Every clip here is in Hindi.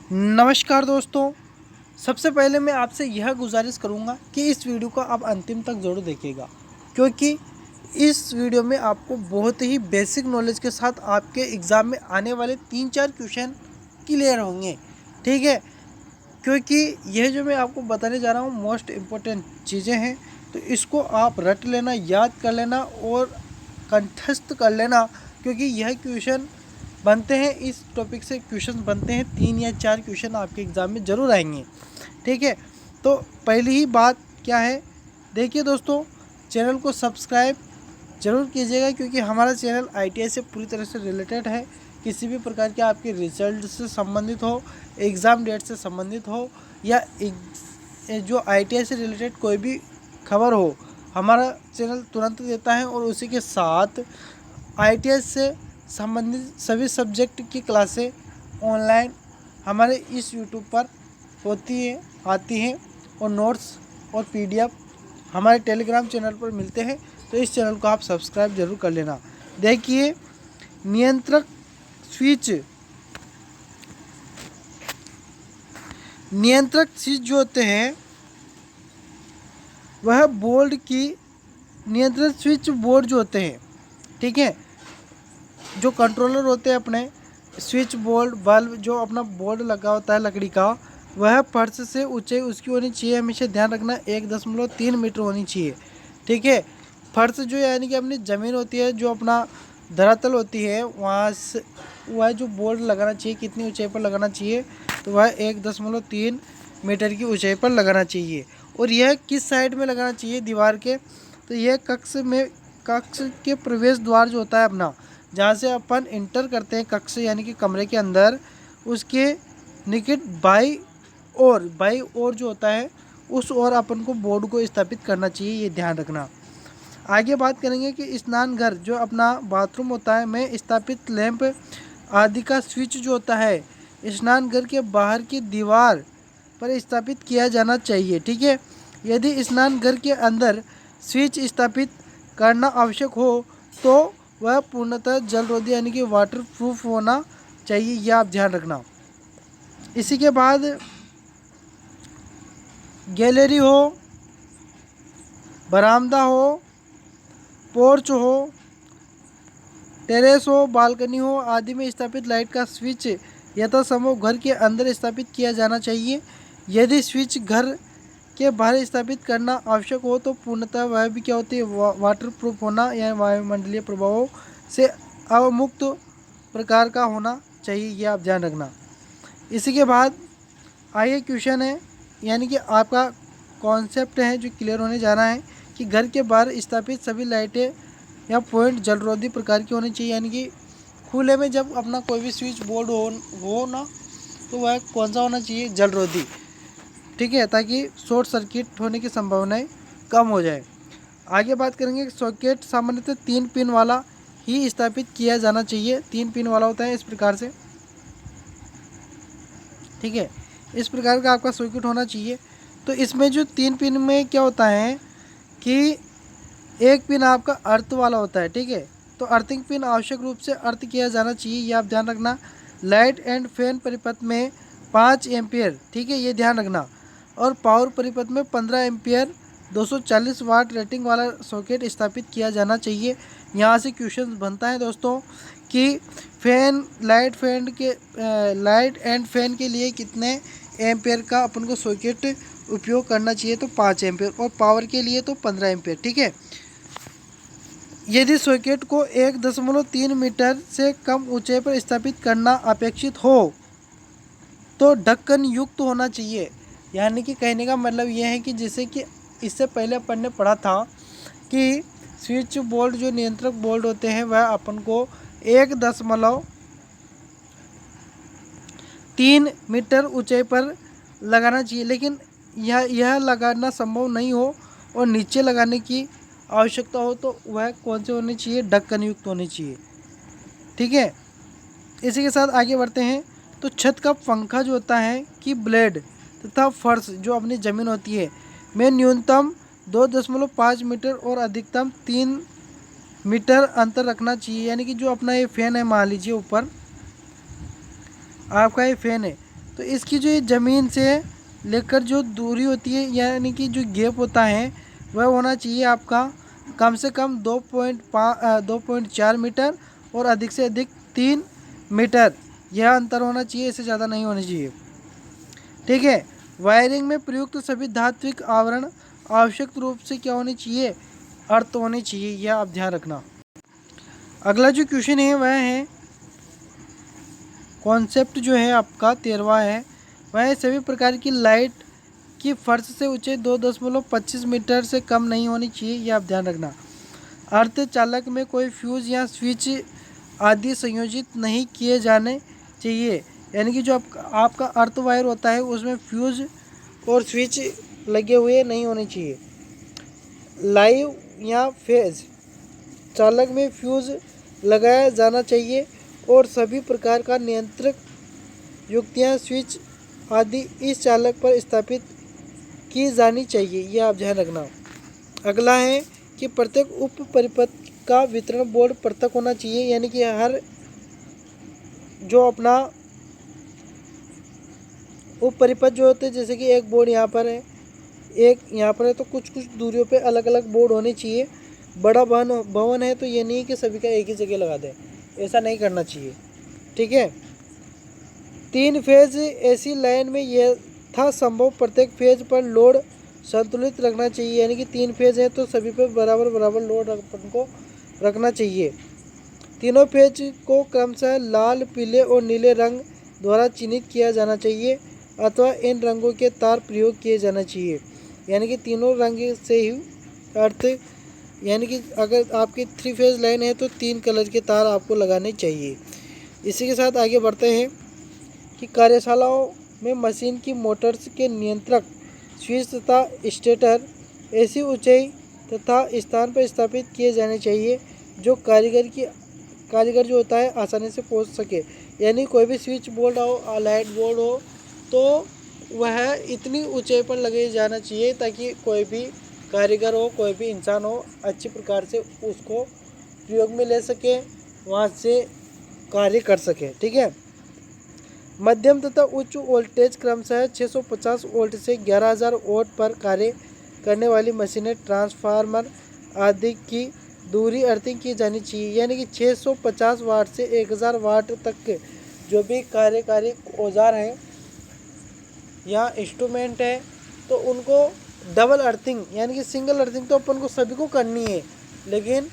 नमस्कार दोस्तों। सबसे पहले मैं आपसे यह गुजारिश करूंगा कि इस वीडियो को आप अंतिम तक ज़रूर देखिएगा, क्योंकि इस वीडियो में आपको बहुत ही बेसिक नॉलेज के साथ आपके एग्ज़ाम में आने वाले 3-4 क्वेश्चन क्लियर होंगे। ठीक है, क्योंकि यह जो मैं आपको बताने जा रहा हूँ मोस्ट इम्पोर्टेंट चीज़ें हैं, तो इसको आप रट लेना, याद कर लेना और कंठस्थ कर लेना, क्योंकि यह क्वेश्चन बनते हैं, इस टॉपिक से क्वेश्चन बनते हैं, 3 या 4 क्वेश्चन आपके एग्ज़ाम में ज़रूर आएंगे। ठीक है, तो पहली ही बात क्या है, देखिए दोस्तों, चैनल को सब्सक्राइब ज़रूर कीजिएगा, क्योंकि हमारा चैनल आईटीआई से पूरी तरह से रिलेटेड है। किसी भी प्रकार के आपके रिजल्ट से संबंधित हो, एग्ज़ाम डेट से संबंधित हो, या जो आईटीआई से रिलेटेड कोई भी खबर हो, हमारा चैनल तुरंत देता है। और उसी के साथ आईटीआई से संबंधित सभी सब्जेक्ट की क्लासें ऑनलाइन हमारे इस यूट्यूब पर होती है, आती हैं, और नोट्स और पीडीएफ हमारे टेलीग्राम चैनल पर मिलते हैं। तो इस चैनल को आप सब्सक्राइब जरूर कर लेना। देखिए, नियंत्रक स्विच जो होते हैं वह बोर्ड की नियंत्रण स्विच बोर्ड जो होते हैं, ठीक है, जो कंट्रोलर होते हैं अपने स्विच बोर्ड बल्ब जो अपना बोर्ड लगा होता है लकड़ी का, वह फर्श से ऊंचाई उसकी होनी चाहिए। हमेशा ध्यान रखना 1.3 मीटर होनी चाहिए। ठीक है, फर्श जो यानी कि अपनी ज़मीन होती है, जो अपना धरातल होती है, वहाँ से वह जो बोर्ड लगाना चाहिए कितनी ऊंचाई पर लगाना चाहिए, तो वह 1.3 मीटर की ऊंचाई पर लगाना चाहिए। और यह किस साइड में लगाना चाहिए दीवार के, तो यह कक्ष के प्रवेश द्वार जो होता है अपना, जहाँ से अपन इंटर करते हैं कक्ष यानी कि कमरे के अंदर, उसके निकट बाई और जो होता है उस ओर अपन को बोर्ड को स्थापित करना चाहिए, ये ध्यान रखना। आगे बात करेंगे कि स्नान घर जो अपना बाथरूम होता है में स्थापित लैंप आदि का स्विच जो होता है स्नान घर के बाहर की दीवार पर स्थापित किया जाना चाहिए। ठीक है, यदि स्नान घर के अंदर स्विच स्थापित करना आवश्यक हो तो वह पूर्णतः जलरोधी यानी कि वाटर प्रूफ होना चाहिए, यह आप ध्यान रखना। इसी के बाद गैलरी हो, बरामदा हो, पोर्च हो, टेरेस हो, बालकनी हो आदि में स्थापित लाइट का स्विच यथासंभव घर के अंदर स्थापित किया जाना चाहिए। यदि स्विच घर के बाहर स्थापित करना आवश्यक हो तो पूर्णतः वह भी क्या होती है, वाटर प्रूफ होना या वायुमंडलीय प्रभावों से अवमुक्त प्रकार का होना चाहिए, यह आप ध्यान रखना। इसी के बाद आगे क्वेश्चन है, यानी कि आपका कॉन्सेप्ट है जो क्लियर होने जा रहा है कि घर के बाहर स्थापित सभी लाइटें या पॉइंट जलरोधी प्रकार की होनी चाहिए, यानी कि खुले में जब अपना कोई भी स्विच बोर्ड हो ना, तो वह कौन सा होना चाहिए, जलरोधी। ठीक है, ताकि शॉर्ट सर्किट होने की संभावनाएं कम हो जाए। आगे बात करेंगे, सॉकेट सामान्यतः 3 पिन वाला ही स्थापित किया जाना चाहिए। 3 पिन वाला होता है इस प्रकार से। ठीक है, इस प्रकार का आपका सर्किट होना चाहिए। तो इसमें जो 3 पिन में क्या होता है कि एक पिन आपका अर्थ वाला होता है। ठीक है, तो अर्थिंग पिन आवश्यक रूप से अर्थ किया जाना चाहिए, ये आप ध्यान रखना। लाइट एंड फैन परिपथ में 5 एम्पियर, ठीक है, ये ध्यान रखना। और पावर परिपथ में 15 एम्पियर 240 वाट रेटिंग वाला सॉकेट स्थापित किया जाना चाहिए। यहाँ से क्वेश्चन बनता है दोस्तों कि लाइट एंड फैन के लिए कितने एम्पियर का अपन को सॉकेट उपयोग करना चाहिए, तो 5 एम्पियर, और पावर के लिए तो 15 एम्पियर। ठीक है, यदि सॉकेट को 1.3 मीटर से कम ऊंचाई पर स्थापित करना अपेक्षित हो तो ढक्कन युक्त होना चाहिए। यानी कि कहने का मतलब यह है कि जैसे कि इससे पहले अपन ने पढ़ा था कि स्विच बोर्ड जो नियंत्रक बोर्ड होते हैं वह अपन को 1.3 मीटर ऊंचाई पर लगाना चाहिए, लेकिन यह लगाना संभव नहीं हो और नीचे लगाने की आवश्यकता हो तो वह कौन से होने चाहिए, ढक्कन युक्त होने चाहिए। ठीक है, इसी के साथ आगे बढ़ते हैं। तो छत का पंखा जो होता है कि ब्लेड तथा फर्श जो अपनी ज़मीन होती है में न्यूनतम 2.5 मीटर और अधिकतम 3 मीटर अंतर रखना चाहिए। यानी कि जो अपना ये फैन है, मान लीजिए ऊपर आपका ये फैन है, तो इसकी जो ये ज़मीन से लेकर जो दूरी होती है यानी कि जो गैप होता है वह होना चाहिए आपका कम से कम 2.4 मीटर और अधिक से अधिक 3 मीटर यह अंतर होना चाहिए, इससे ज़्यादा नहीं होना चाहिए। ठीक है। वायरिंग में प्रयुक्त सभी धात्विक आवरण आवश्यक रूप से क्या होने चाहिए, अर्थ होने चाहिए, यह आप ध्यान रखना। अगला जो क्वेश्चन है वह है कॉन्सेप्ट जो है आपका 13वां है, वह है सभी प्रकार की लाइट की फर्श से ऊंचाई 2.25 मीटर से कम नहीं होनी चाहिए, यह आप ध्यान रखना। अर्धचालक में कोई फ्यूज या स्विच आदि संयोजित नहीं किए जाने चाहिए, यानी कि जो आपका अर्थ वायर होता है उसमें फ्यूज और स्विच लगे हुए नहीं होने चाहिए। लाइव या फेज चालक में फ्यूज लगाया जाना चाहिए और सभी प्रकार का नियंत्रक युक्तियाँ स्विच आदि इस चालक पर स्थापित की जानी चाहिए, यह आप ध्यान रखना। अगला है कि प्रत्येक उप परिपथ का वितरण बोर्ड पृथक होना चाहिए, यानी कि हर जो अपना उप परिपथ जो होते हैं, जैसे कि एक बोर्ड यहाँ पर है, एक यहाँ पर है, तो कुछ कुछ दूरियों पे अलग अलग बोर्ड होने चाहिए। बड़ा भवन है तो ये नहीं कि सभी का एक ही जगह लगा दें, ऐसा नहीं करना चाहिए। ठीक है। 3 फेज ऐसी लाइन में यह था संभव प्रत्येक फेज पर लोड संतुलित रखना चाहिए, यानी कि 3 फेज है तो सभी पर बराबर बराबर लोड को रखना चाहिए। तीनों फेज को क्रमशः लाल, पीले और नीले रंग द्वारा चिन्हित किया जाना चाहिए अथवा इन रंगों के तार प्रयोग किए जाना चाहिए, यानी कि तीनों रंग से ही अर्थ, यानी कि अगर आपकी 3 फेज लाइन है तो 3 कलर के तार आपको लगाने चाहिए। इसी के साथ आगे बढ़ते हैं कि कार्यशालाओं में मशीन की मोटर्स के नियंत्रक स्विच तथा स्टेटर ऐसी ऊंचाई तथा स्थान पर स्थापित किए जाने चाहिए जो कारीगर जो होता है आसानी से पहुंच सके, यानी कोई भी स्विच बोर्ड हो, लाइट बोर्ड हो, तो वह इतनी ऊंचाई पर लगे जाना चाहिए ताकि कोई भी कारीगर हो, कोई भी इंसान हो, अच्छी प्रकार से उसको प्रयोग में ले सके, वहाँ से कार्य कर सके। ठीक है। मध्यम तथा उच्च वोल्टेज क्रमशः 650 वोल्ट से 11,000 वोल्ट पर कार्य करने वाली मशीनें, ट्रांसफार्मर आदि की दूरी अर्थिंग की जानी चाहिए, यानी कि 650 वाट से 1,000 वाट तक के जो भी कार्यकारी औजार हैं या इंस्ट्रूमेंट है तो उनको डबल अर्थिंग, यानी कि सिंगल अर्थिंग तो अपन को सभी को करनी है, लेकिन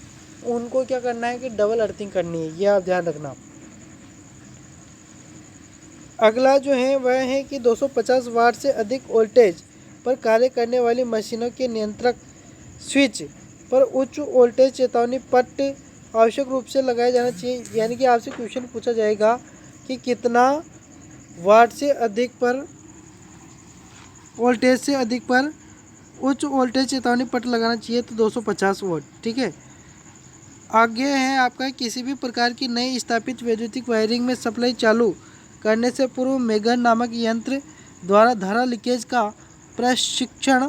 उनको क्या करना है कि डबल अर्थिंग करनी है, यह आप ध्यान रखना। अगला जो है वह है कि 250 वाट से अधिक वोल्टेज पर कार्य करने वाली मशीनों के नियंत्रक स्विच पर उच्च वोल्टेज चेतावनी पट आवश्यक रूप से लगाया जाना चाहिए, यानी कि आपसे क्वेश्चन पूछा जाएगा कि कितना वाट से अधिक पर वोल्टेज से अधिक पर उच्च वोल्टेज चेतावनी पट लगाना चाहिए, तो 250 वोल्ट। ठीक है। आगे है आपका किसी भी प्रकार की नई स्थापित वैद्युतिक वायरिंग में सप्लाई चालू करने से पूर्व मेगर नामक यंत्र द्वारा धारा लीकेज का प्रशिक्षण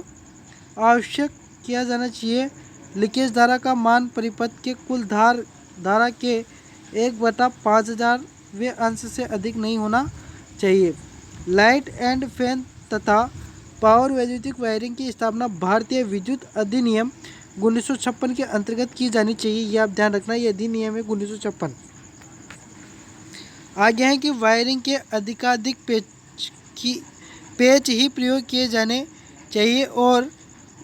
आवश्यक किया जाना चाहिए। लीकेज धारा का मान परिपथ के कुल धारा के 1/5000वें अंश से अधिक नहीं होना चाहिए। लाइट एंड फैन तथा पावर वैद्युतिक वायरिंग की स्थापना भारतीय विद्युत अधिनियम 1956 के अंतर्गत की जानी चाहिए, यह आप ध्यान रखना। यह अधिनियम है 1956। आगे है कि वायरिंग के अधिकाधिक पेच ही प्रयोग किए जाने चाहिए और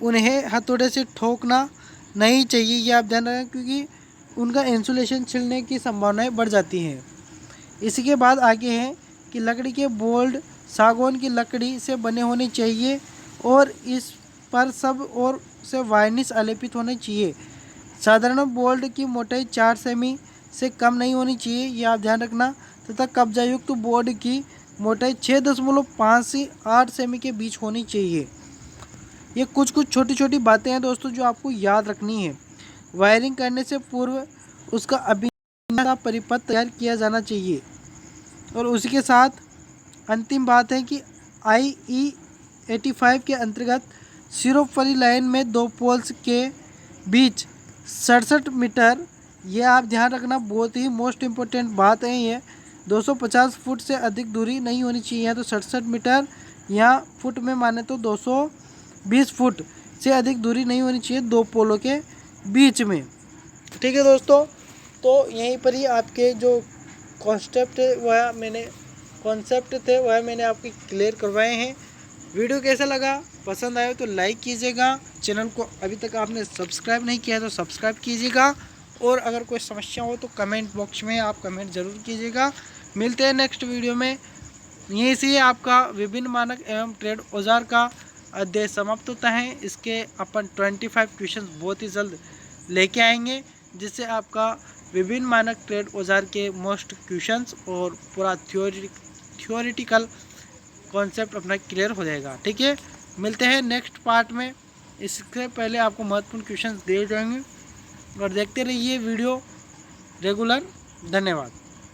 उन्हें हथौड़े से ठोकना नहीं चाहिए, यह आप ध्यान रखें, क्योंकि उनका इंसुलेशन छिलने की संभावनाएं बढ़ जाती हैं। इसी के बाद आगे है कि लकड़ी के बोल्ट सागौन की लकड़ी से बने होने चाहिए और इस पर सब ओर से वार्निश आलेपित होने चाहिए। साधारण बोल्ट की मोटाई 4 सेमी से कम नहीं होनी चाहिए, यह आप ध्यान रखना, तथा कब्जायुक्त बोर्ड की मोटाई 6.5 से 8 सेमी के बीच होनी चाहिए। ये कुछ छोटी छोटी बातें हैं दोस्तों जो आपको याद रखनी है। वायरिंग करने से पूर्व उसका अभिनय परिपथ तैयार किया जाना चाहिए। और उसी के साथ अंतिम बात है कि IE 85 के अंतर्गत सिरोप वाली लाइन में 2 पोल्स के बीच 67 मीटर, ये आप ध्यान रखना, बहुत ही मोस्ट इम्पोर्टेंट बात है ये। 250 फुट से अधिक दूरी नहीं होनी चाहिए, या तो 67 मीटर, या फुट में माने तो 220 फुट से अधिक दूरी नहीं होनी चाहिए दो पोलों के बीच में। ठीक है दोस्तों, तो यहीं पर ही आपके जो कॉन्सेप्ट थे वह मैंने आपके क्लियर करवाए हैं। वीडियो कैसा लगा, पसंद आया तो लाइक कीजिएगा, चैनल को अभी तक आपने सब्सक्राइब नहीं किया तो सब्सक्राइब कीजिएगा, और अगर कोई समस्या हो तो कमेंट बॉक्स में आप कमेंट ज़रूर कीजिएगा। मिलते हैं नेक्स्ट वीडियो में। यहीं से आपका विभिन्न मानक एवं ट्रेड औजार का अध्याय समाप्त होता है। इसके अपन 25 क्वेश्चन बहुत ही जल्द लेके आएंगे, जिससे आपका विभिन्न मानक ट्रेड औजार के मोस्ट क्वेश्चंस और पूरा थियोरिटिकल कॉन्सेप्ट अपना क्लियर हो जाएगा। ठीक है, मिलते हैं नेक्स्ट पार्ट में। इससे पहले आपको महत्वपूर्ण क्वेश्चंस दिए जाएंगे, और देखते रहिए वीडियो रेगुलर। धन्यवाद।